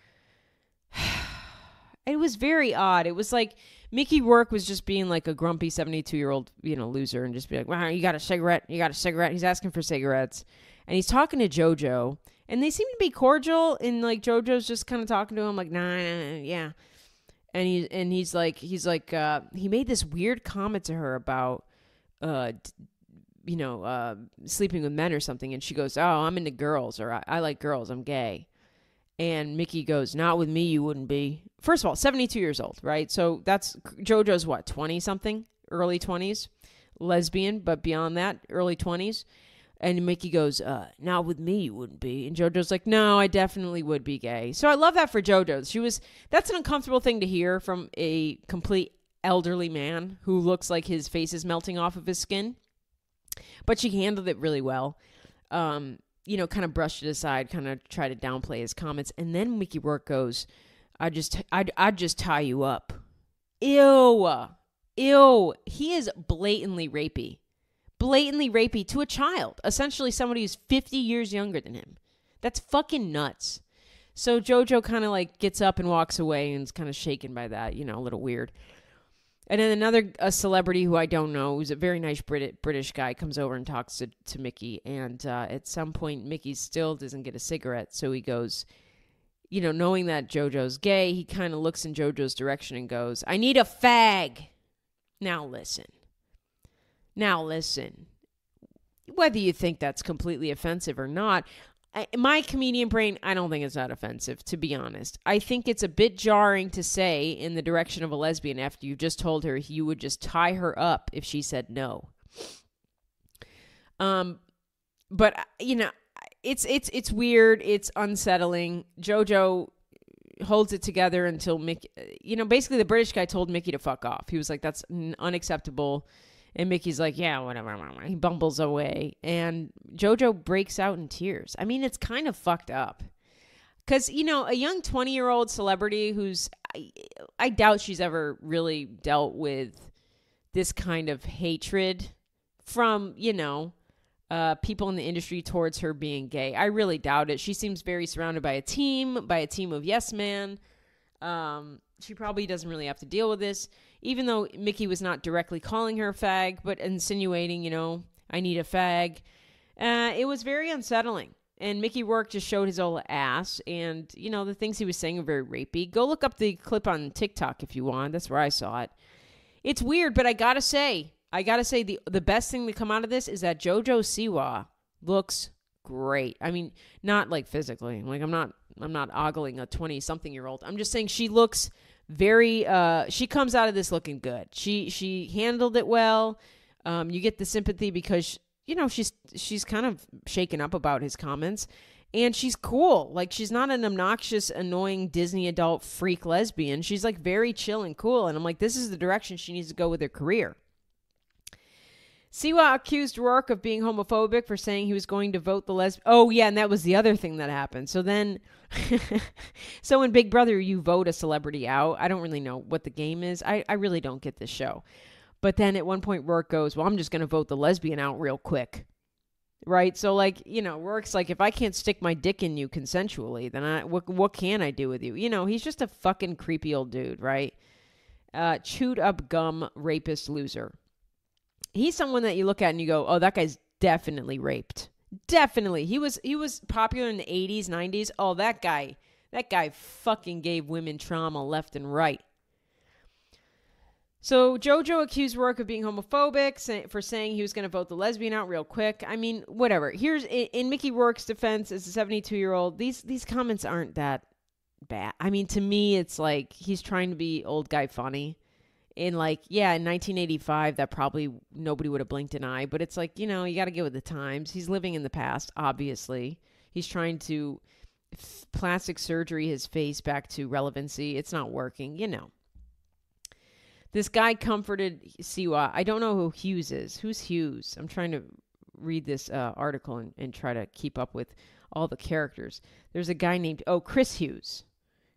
it was very odd. It was like Mickey Rourke was just being like a grumpy 72-year-old, loser, and just be like, wow, you got a cigarette? You got a cigarette? He's asking for cigarettes. And he's talking to Jojo. And they seem to be cordial, and like Jojo's just kind of talking to him like, nah, yeah. And he's like, he made this weird comment to her about sleeping with men or something. And she goes, oh, I'm into girls, or I like girls. I'm gay. And Mickey goes, not with me, you wouldn't be. First of all, 72 years old, right? So that's JoJo's what, 20-something, early 20s, lesbian, but beyond that, early 20s. And Mickey goes, not with me, you wouldn't be. And JoJo's like, no, I definitely would be gay. So I love that for JoJo. That's an uncomfortable thing to hear from a complete elderly man who looks like his face is melting off of his skin. But she handled it really well. Kind of brushed it aside, kind of tried to downplay his comments. And then Mickey Rourke goes, I'd just tie you up. Ew. He is blatantly rapey to a child, essentially somebody who's 50 years younger than him. That's fucking nuts. So JoJo kind of like gets up and walks away and is kind of shaken by that, a little weird. And then a celebrity who I don't know, who's a very nice British guy, comes over and talks to Mickey. And at some point, Mickey still doesn't get a cigarette. So he goes, knowing that JoJo's gay, he kind of looks in JoJo's direction and goes, I need a fag. Now listen. Whether you think that's completely offensive or not, my comedian brain, I don't think it's that offensive, to be honest. I think it's a bit jarring to say in the direction of a lesbian after you just told her you would just tie her up if she said no. But it's weird. It's unsettling. JoJo holds it together until Mickey, basically the British guy told Mickey to fuck off. He was like, that's unacceptable. And Mickey's like, yeah, whatever. He bumbles away. And JoJo breaks out in tears. I mean, it's kind of fucked up. Because, a young 20-year-old celebrity who's, I doubt she's ever really dealt with this kind of hatred from, people in the industry towards her being gay. I really doubt it. She seems very surrounded by a team of yes men. She probably doesn't really have to deal with this, even though Mickey was not directly calling her a fag, but insinuating, I need a fag. It was very unsettling. And Mickey Rourke just showed his old ass. And, the things he was saying are very rapey. Go look up the clip on TikTok if you want. That's where I saw it. It's weird, but I gotta say the best thing to come out of this is that Jojo Siwa looks great. I mean, not like physically. Like I'm not ogling a 20-something-year-old. I'm just saying she looks very, she comes out of this looking good. She handled it well. You get the sympathy because, she's kind of shaken up about his comments. And she's cool. Like, she's not an obnoxious, annoying Disney adult freak lesbian. She's, like, very chill and cool. And I'm like, this is the direction she needs to go with her career. Siwa accused Rourke of being homophobic for saying he was going to vote the lesbian. Oh, yeah, and that was the other thing that happened. So then, so in Big Brother, you vote a celebrity out. I don't really know what the game is. I really don't get this show. But then at one point, Rourke goes, well, I'm just going to vote the lesbian out real quick. Right? So, like, Rourke's like, if I can't stick my dick in you consensually, then what can I do with you? He's just a fucking creepy old dude, right? Chewed up gum rapist loser. He's someone that you look at and you go, oh, that guy's definitely raped. Definitely. He was popular in the 80s, 90s. Oh, that guy fucking gave women trauma left and right. So JoJo accused Rourke of being homophobic for saying he was going to vote the lesbian out real quick. I mean, whatever. Here's in Mickey Rourke's defense as a 72-year-old, these comments aren't that bad. I mean, to me, it's like he's trying to be old guy funny. In like, yeah, in 1985, that probably nobody would have blinked an eye. But it's like, you got to get with the times. He's living in the past, obviously. He's trying to plastic surgery his face back to relevancy. It's not working, This guy comforted Siwa. I don't know who Hughes is. Who's Hughes? I'm trying to read this article and try to keep up with all the characters. There's a guy named, Chris Hughes.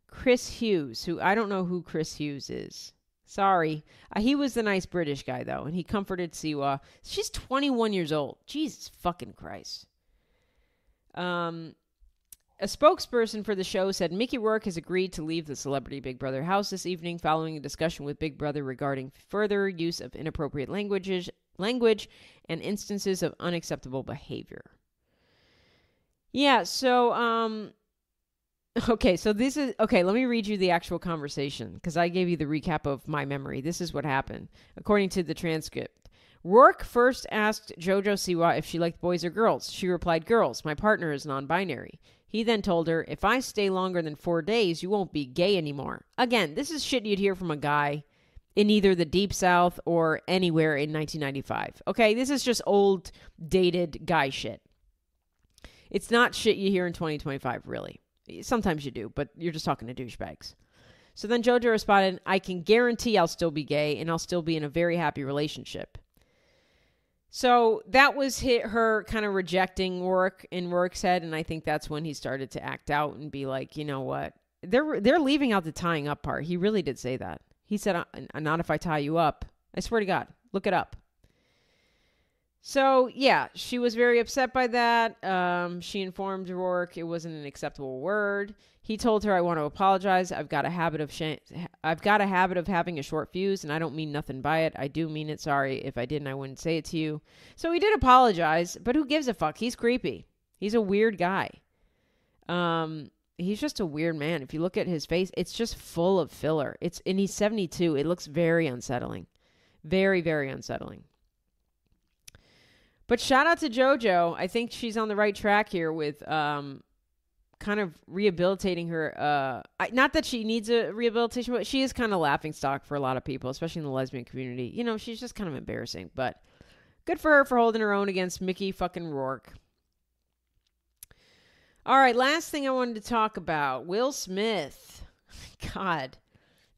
Chris Hughes, who I don't know who Chris Hughes is. Sorry. He was the nice British guy, though, and he comforted Siwa. She's 21 years old. Jesus fucking Christ. A spokesperson for the show said Mickey Rourke has agreed to leave the Celebrity Big Brother house this evening following a discussion with Big Brother regarding further use of inappropriate language and instances of unacceptable behavior. Yeah, so, okay, so this is, let me read you the actual conversation because I gave you the recap of my memory. This is what happened. According to the transcript, Rourke first asked Jojo Siwa if she liked boys or girls. She replied, girls. My partner is non-binary. He then told her, if I stay longer than 4 days, you won't be gay anymore. Again, this is shit you'd hear from a guy in either the Deep South or anywhere in 1995. Okay, this is just old, dated guy shit. It's not shit you hear in 2025, really. Sometimes you do, but you're just talking to douchebags. So then Jojo responded, I can guarantee I'll still be gay and I'll still be in a very happy relationship. So that was her kind of rejecting Rourke in Rourke's head, and I think that's when he started to act out and be like, you know what? They're leaving out the tying up part. He really did say that. He said, not if I tie you up. I swear to God. Look it up. So, yeah, she was very upset by that. She informed Rourke it wasn't an acceptable word. He told her, I want to apologize. I've got a habit of having a short fuse, and I don't mean nothing by it. I do mean it. Sorry. If I didn't, I wouldn't say it to you. So he did apologize, but who gives a fuck? He's creepy. He's a weird guy. He's just a weird man. If you look at his face, it's just full of filler. And he's 72. It looks very unsettling. Very, very unsettling. But shout out to JoJo. I think she's on the right track here with kind of rehabilitating her. Not that she needs a rehabilitation, but she is kind of laughingstock for a lot of people, especially in the lesbian community. You know, she's just kind of embarrassing. But good for her for holding her own against Mickey fucking Rourke. All right, last thing I wanted to talk about. Will Smith. God.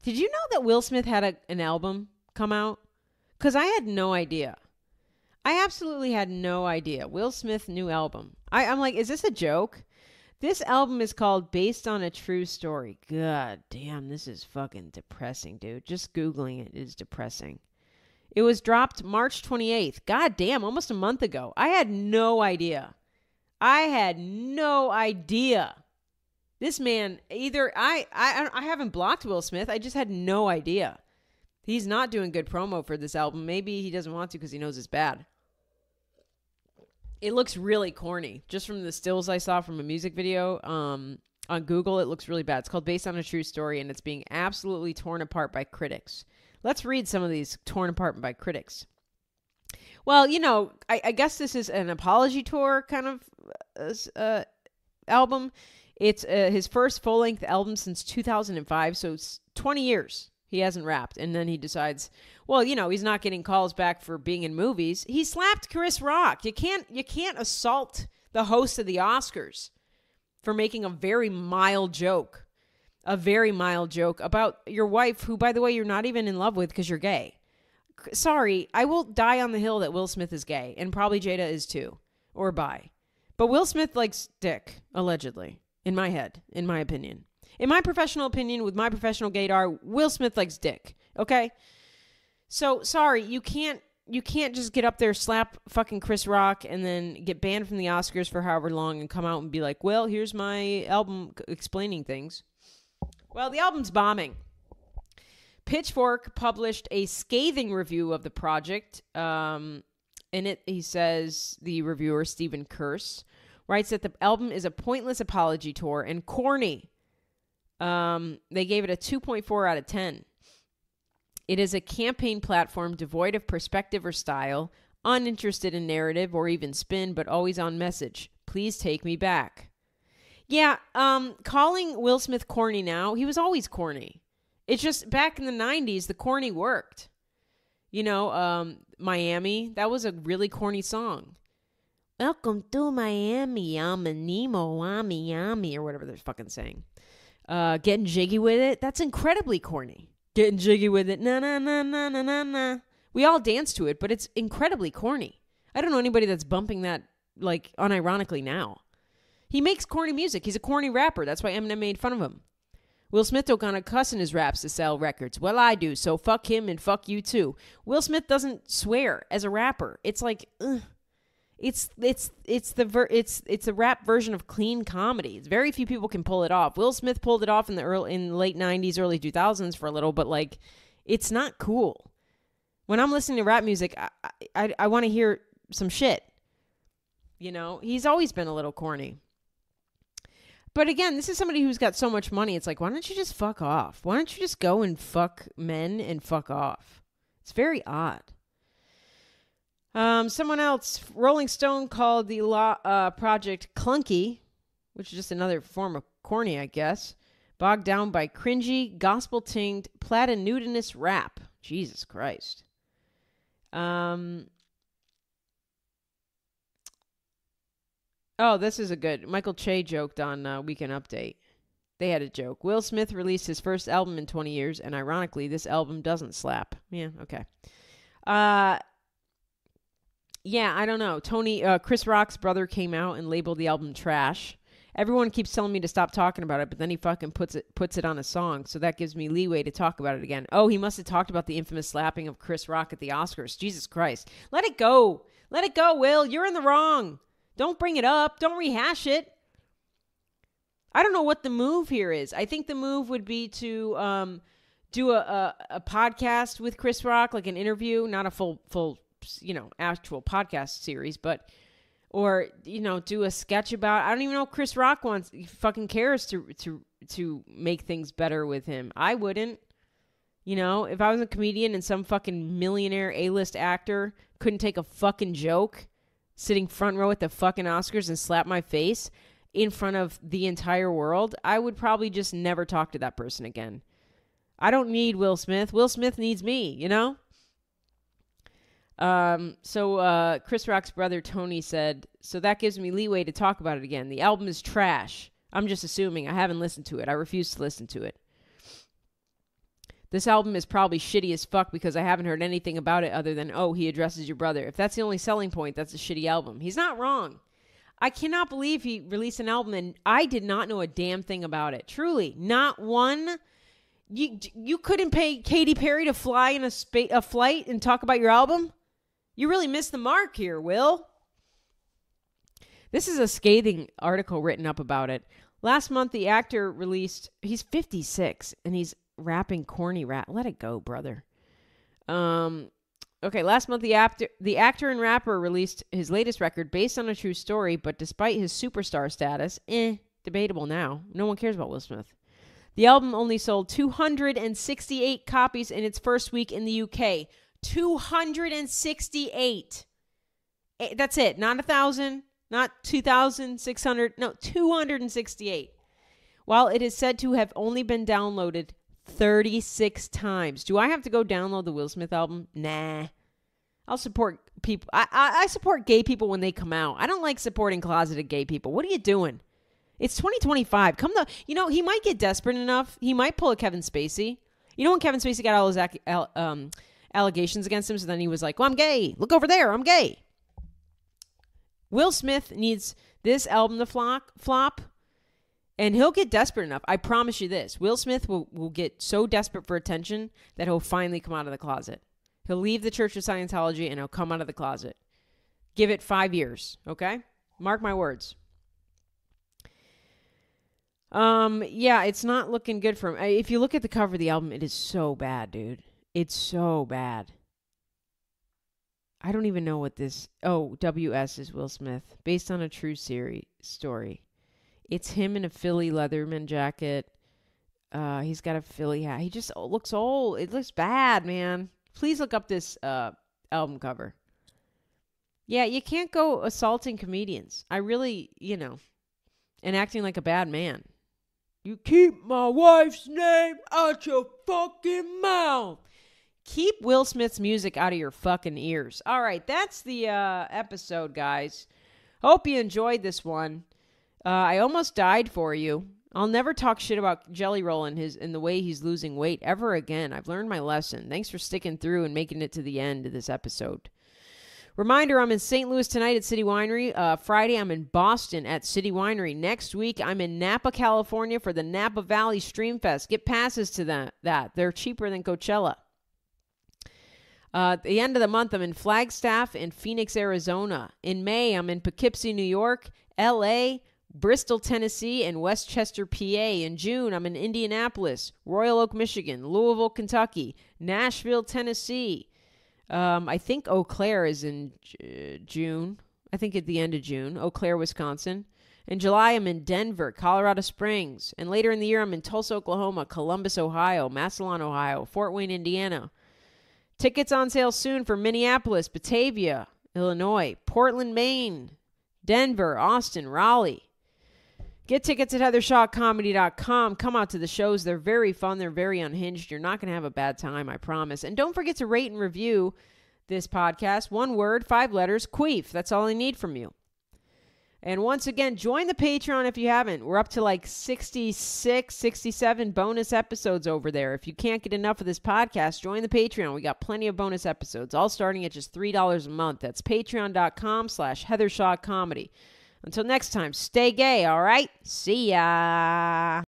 Did you know that Will Smith had an album come out? Because I had no idea. I absolutely had no idea. Will Smith's new album. I'm like, is this a joke? This album is called Based on a True Story. God damn, this is fucking depressing, dude. Just Googling it is depressing. It was dropped March 28th. God damn, almost a month ago. I had no idea. This man, either I haven't blocked Will Smith. I just had no idea. He's not doing good promo for this album. Maybe he doesn't want to because he knows it's bad. It looks really corny. Just from the stills I saw from a music video on Google, it looks really bad. It's called Based on a True Story, and it's being absolutely torn apart by critics. Let's read some of these torn apart by critics. Well, you know, I guess this is an apology tour kind of album. It's his first full-length album since 2005, so it's 20 years. He hasn't rapped. And then he decides, well, you know, he's not getting calls back for being in movies. He slapped Chris Rock. You can't assault the host of the Oscars for making a very mild joke about your wife, who, by the way, you're not even in love with because you're gay. Sorry, I will die on the hill that Will Smith is gay, and probably Jada is too, or bi. But Will Smith likes dick, allegedly, in my head, in my opinion. In my professional opinion, with my professional gaydar, Will Smith likes dick. Okay? So, sorry, you can't just get up there, slap fucking Chris Rock, and then get banned from the Oscars for however long and come out and be like, well, here's my album explaining things. Well, the album's bombing. Pitchfork published a scathing review of the project. In it, he says, the reviewer, Stephen Kurse, writes that the album is a pointless apology tour and corny. They gave it a 2.4 out of 10. It is a campaign platform devoid of perspective or style, uninterested in narrative or even spin, but always on message. Please take me back. Yeah, calling Will Smith corny now, he was always corny. It's just back in the 90s, the corny worked. You know, Miami, that was a really corny song. Welcome to Miami, I'm a Nemo, Yami, or whatever they're fucking saying. Getting jiggy with it, that's incredibly corny. Getting jiggy with it, na na na na na na na. We all dance to it, but it's incredibly corny. I don't know anybody that's bumping that, like, unironically now. He makes corny music. He's a corny rapper. That's why Eminem made fun of him. Will Smith don't gonna cuss in his raps to sell records. Well, I do, so fuck him and fuck you too. Will Smith doesn't swear as a rapper. It's like, it's the rap version of clean comedy. Very few people can pull it off. Will Smith pulled it off in the late 90s, early 2000s for a little, but like, it's not cool. When I'm listening to rap music, I want to hear some shit. You know, he's always been a little corny. But again, this is somebody who's got so much money. It's like, why don't you just fuck off? Why don't you just go and fuck men and fuck off? It's very odd. Someone else, Rolling Stone called the project clunky, which is just another form of corny, I guess. Bogged down by cringy, gospel-tinged, platitudinous rap. Jesus Christ. Oh, this is a good. Michael Che joked on Weekend Update. They had a joke. Will Smith released his first album in 20 years, and ironically, this album doesn't slap. Yeah, okay. Yeah, I don't know. Chris Rock's brother came out and labeled the album trash. Everyone keeps telling me to stop talking about it, but then he fucking puts it on a song, so that gives me leeway to talk about it again. Oh, he must have talked about the infamous slapping of Chris Rock at the Oscars. Jesus Christ. Let it go. Let it go, Will. You're in the wrong. Don't bring it up. Don't rehash it. I don't know what the move here is. I think the move would be to do a podcast with Chris Rock, like an interview, not a full actual podcast series, but or do a sketch about. I don't even know if Chris Rock fucking cares to make things better with him. I wouldn't. If I was a comedian and some fucking millionaire A-list actor couldn't take a fucking joke, sitting front row at the fucking Oscars and slap my face in front of the entire world, I would probably just never talk to that person again. I don't need Will Smith. Will Smith needs me, So Chris Rock's brother Tony said, so that gives me leeway to talk about it again. The album is trash. I'm just assuming. I haven't listened to it. I refuse to listen to it. This album is probably shitty as fuck because I haven't heard anything about it other than, oh, he addresses your brother. If that's the only selling point, that's a shitty album. He's not wrong. I cannot believe he released an album and I did not know a damn thing about it. Truly, not one. You couldn't pay Katy Perry to fly in a flight and talk about your album? You really missed the mark here, Will. This is a scathing article written up about it. Last month, the actor released, he's 56, and he's rapping corny rap. Let it go, brother. Okay, last month, the actor and rapper released his latest record based on a true story, but despite his superstar status, debatable now. No one cares about Will Smith. The album only sold 268 copies in its first week in the UK. 268. That's it. Not 1,000, not 2,600. No, 268. While it is said to have only been downloaded 36 times. Do I have to go download the Will Smith album? Nah. I'll support people. I support gay people when they come out. I don't like supporting closeted gay people. What are you doing? It's 2025. He might get desperate enough. He might pull a Kevin Spacey. When Kevin Spacey got all his allegations against him, so then he was like, well, I'm gay. Look over there. I'm gay. Will Smith needs this album to flop, and he'll get desperate enough. I promise you this. Will Smith will get so desperate for attention that he'll finally come out of the closet. He'll leave the Church of Scientology, and he'll come out of the closet. Give it 5 years, okay? Mark my words. Yeah, it's not looking good for him. If you look at the cover of the album, it is so bad, dude. It's so bad. I don't even know what this... Oh, WS is Will Smith. Based on a true story. It's him in a Philly Leatherman jacket. He's got a Philly hat. He just looks old. It looks bad, man. Please look up this album cover. Yeah, you can't go assaulting comedians. I really, and acting like a bad man. You keep my wife's name out your fucking mouth. Keep Will Smith's music out of your fucking ears. All right, that's the episode, guys. Hope you enjoyed this one. I almost died for you. I'll never talk shit about Jellyroll and the way he's losing weight ever again. I've learned my lesson. Thanks for sticking through and making it to the end of this episode. Reminder, I'm in St. Louis tonight at City Winery. Friday, I'm in Boston at City Winery. Next week, I'm in Napa, California for the Napa Valley Stream Fest. Get passes to that. They're cheaper than Coachella. At the end of the month, I'm in Flagstaff and Phoenix, Arizona. In May, I'm in Poughkeepsie, New York, L.A., Bristol, Tennessee, and Westchester, PA. In June, I'm in Indianapolis, Royal Oak, Michigan, Louisville, Kentucky, Nashville, Tennessee. I think Eau Claire is in June. I think at the end of June. Eau Claire, Wisconsin. In July, I'm in Denver, Colorado Springs. And later in the year, I'm in Tulsa, Oklahoma, Columbus, Ohio, Massillon, Ohio, Fort Wayne, Indiana. Tickets on sale soon for Minneapolis, Batavia, Illinois, Portland, Maine, Denver, Austin, Raleigh. Get tickets at heathershawcomedy.com. Come out to the shows. They're very fun. They're very unhinged. You're not going to have a bad time, I promise. And don't forget to rate and review this podcast. 1 word, 5 letters, queef. That's all I need from you. And once again, join the Patreon if you haven't. We're up to like 66, 67 bonus episodes over there. If you can't get enough of this podcast, join the Patreon. We got plenty of bonus episodes, all starting at just $3 a month. That's patreon.com/HeatherShawComedy. Until next time, stay gay, all right? See ya.